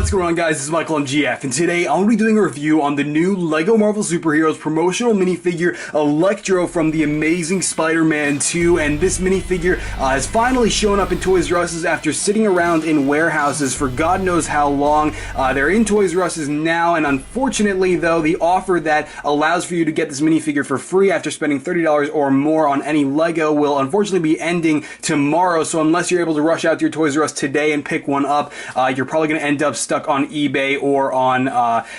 What's going on, guys? This is Michael MGF, and today I'm going to be doing a review on the new LEGO Marvel Superheroes promotional minifigure Electro from the Amazing Spider-Man 2, and this minifigure has finally shown up in Toys R Us after sitting around in warehouses for God knows how long. They're in Toys R Us now, and unfortunately, though, the offer that allows for you to get this minifigure for free after spending $30 or more on any LEGO will unfortunately be ending tomorrow, so unless you're able to rush out to your Toys R Us today and pick one up, you're probably going to end up stuck on eBay or on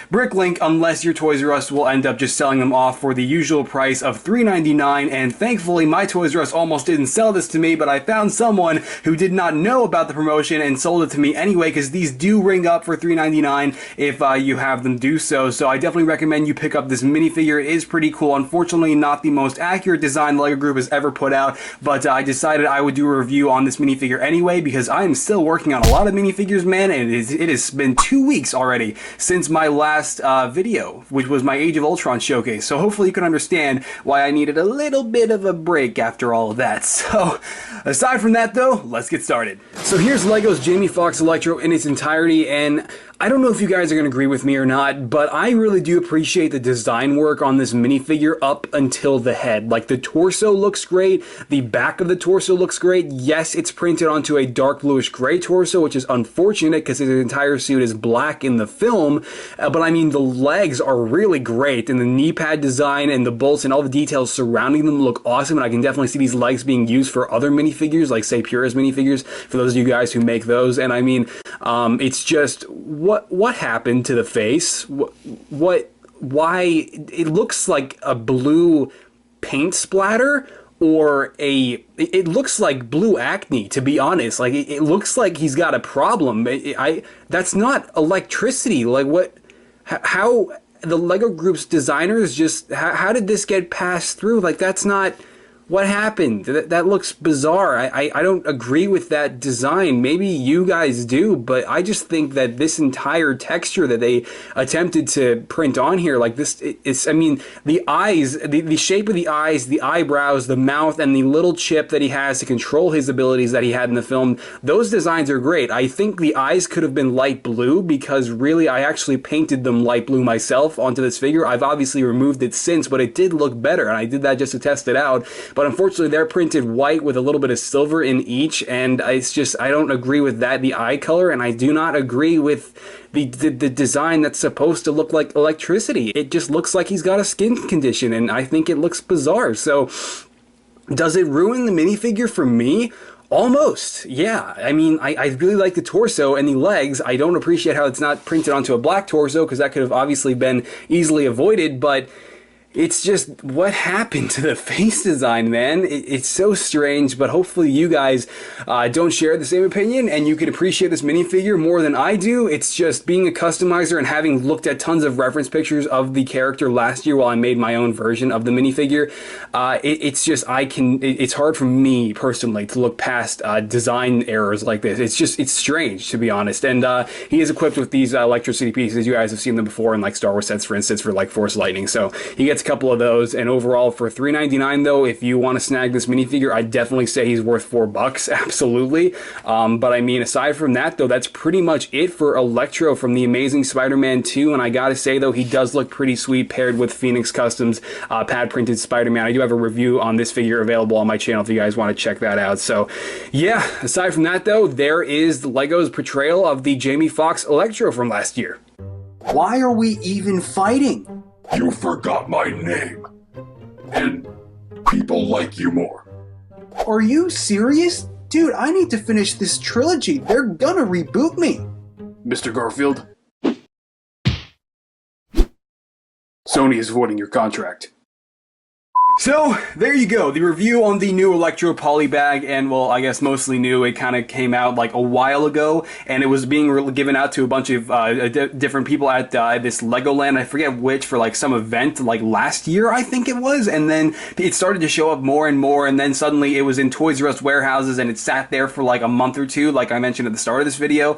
Bricklink, unless your Toys R Us will end up just selling them off for the usual price of $3.99. And thankfully my Toys R Us almost didn't sell this to me, but I found someone who did not know about the promotion and sold it to me anyway, because these do ring up for $3.99 if you have them do so. So I definitely recommend you pick up this minifigure. It is pretty cool. Unfortunately, not the most accurate design LEGO Group has ever put out, but I decided I would do a review on this minifigure anyway, because I am still working on a lot of minifigures, man, and it has been 2 weeks already since my last video, which was my Age of Ultron showcase. So hopefully you can understand why I needed a little bit of a break after all of that. So aside from that though, let's get started. So here's LEGO's Jamie Foxx Electro in its entirety, and I don't know if you guys are going to agree with me or not, but I really do appreciate the design work on this minifigure up until the head. Like, the torso looks great, the back of the torso looks great. Yes, it's printed onto a dark bluish gray torso, which is unfortunate because his entire suit is black in the film, but I mean, the legs are really great, and the knee pad design and the bolts and all the details surrounding them look awesome, and I can definitely see these legs being used for other minifigures, like say Pura's minifigures, for those of you guys who make those. And I mean, it's just, what happened to the face? Why it looks like a blue paint splatter, or it looks like blue acne, to be honest. Like, it looks like he's got a problem. That's not electricity. Like, what, how the LEGO Group's designers just, how did this get passed through? Like, that's not what happened. That looks bizarre. I don't agree with that design. Maybe you guys do, but I just think that this entire texture that they attempted to print on here, like this, it's, I mean, the eyes, the shape of the eyes, the eyebrows, the mouth, and the little chip that he has to control his abilities that he had in the film, those designs are great. I think the eyes could have been light blue, because really I actually painted them light blue myself onto this figure. I've obviously removed it since, but it did look better, and I did that just to test it out. But unfortunately, they're printed white with a little bit of silver in each, and it's just, I don't agree with that, the eye color, and I do not agree with the design that's supposed to look like electricity. It just looks like he's got a skin condition, and I think it looks bizarre. So, does it ruin the minifigure for me? Almost, yeah. I mean, I really like the torso and the legs. I don't appreciate how it's not printed onto a black torso, because that could have obviously been easily avoided, but it's just, what happened to the face design, man? It's so strange, but hopefully you guys don't share the same opinion, and you can appreciate this minifigure more than I do. It's just, being a customizer and having looked at tons of reference pictures of the character last year while I made my own version of the minifigure, it's just, it's hard for me personally to look past design errors like this. It's just, it's strange, to be honest. And he is equipped with these electricity pieces. You guys have seen them before in like Star Wars sets, for instance, for like Force Lightning. So he gets a couple of those, and overall for $3.99 though, if you want to snag this minifigure, I'd definitely say he's worth $4, absolutely. But I mean, aside from that though, that's pretty much it for Electro from the Amazing Spider-Man 2, and I gotta say though, he does look pretty sweet paired with Phoenix Customs pad printed Spider-Man. I do have a review on this figure available on my channel if you guys want to check that out. So yeah, aside from that though, there is the LEGO's portrayal of the Jamie Foxx Electro from last year. Why are we even fighting? You forgot my name, and people like you more. Are you serious? Dude, I need to finish this trilogy. They're gonna reboot me. Mr. Garfield, Sony is voiding your contract. So, there you go, the review on the new Electro Polybag, and well, I guess mostly new. It kind of came out like a while ago, and it was being given out to a bunch of different people at this Legoland, I forget which, for like some event like last year, I think it was, and then it started to show up more and more, and then suddenly it was in Toys R Us warehouses, and it sat there for like a month or two, like I mentioned at the start of this video.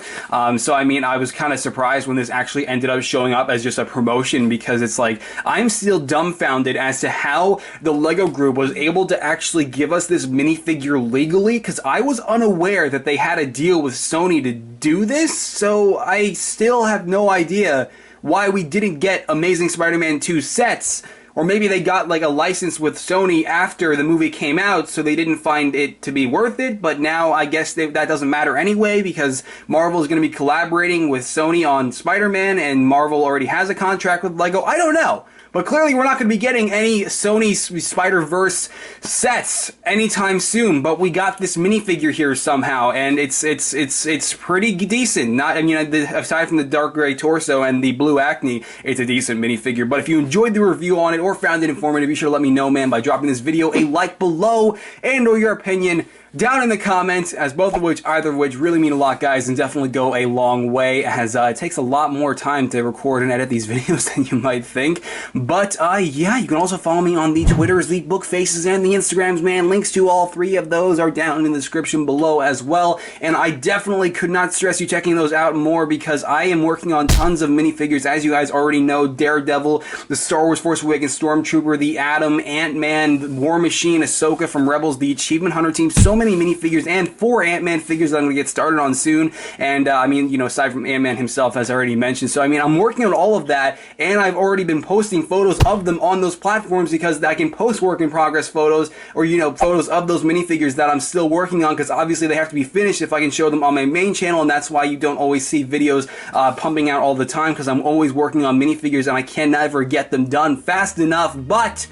So I mean, I was kind of surprised when this actually ended up showing up as just a promotion, because it's like, I'm still dumbfounded as to how the LEGO group was able to actually give us this minifigure legally, because I was unaware that they had a deal with Sony to do this, so I still have no idea why we didn't get Amazing Spider-Man 2 sets. Or maybe they got like a license with Sony after the movie came out, so they didn't find it to be worth it, but now I guess that doesn't matter anyway, because Marvel is going to be collaborating with Sony on Spider-Man, and Marvel already has a contract with LEGO. I don't know. But clearly we're not going to be getting any Sony Spider-Verse sets anytime soon, but we got this minifigure here somehow, and it's pretty decent. Not, I mean, aside from the dark gray torso and the blue acne, it's a decent minifigure. But if you enjoyed the review on it or found it informative, be sure to let me know, man, by dropping this video a like below and or your opinion down in the comments, as either of which really mean a lot, guys, and definitely go a long way, as it takes a lot more time to record and edit these videos than you might think. But yeah, you can also follow me on the Twitters, the book faces, and the Instagrams, man. Links to all three of those are down in the description below as well, and I definitely could not stress you checking those out more, because I am working on tons of minifigures, as you guys already know. Daredevil, the Star Wars Force Awakens Stormtrooper, the Atom, Ant-Man, War Machine, Ahsoka from Rebels, the Achievement Hunter team, so many minifigures, and 4 Ant-Man figures that I'm going to get started on soon. And I mean, you know, aside from Ant-Man himself, as I already mentioned. So I mean, I'm working on all of that, and I've already been posting photos of them on those platforms, because I can post work in progress photos, or, you know, photos of those minifigures that I'm still working on, because obviously they have to be finished if I can show them on my main channel, and that's why you don't always see videos pumping out all the time, because I'm always working on minifigures and I can never get them done fast enough. But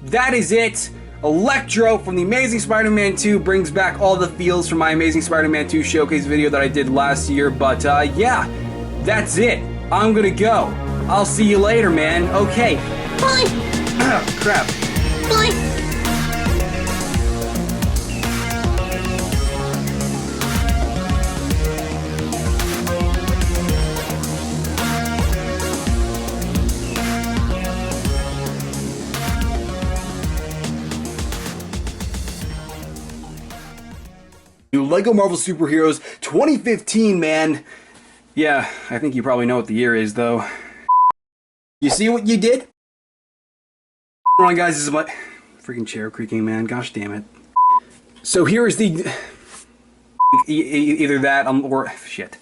that is it. Electro from the Amazing Spider-Man 2 brings back all the feels from my Amazing Spider-Man 2 showcase video that I did last year. But yeah, that's it. I'm gonna go. I'll see you later, man. Okay. Bye. Crap. Bye. New LEGO Marvel Superheroes 2015, man. Yeah, I think you probably know what the year is, though. You see what you did? Hold on, guys, this is my freaking chair creaking, man. Gosh damn it. So here is the either that or shit.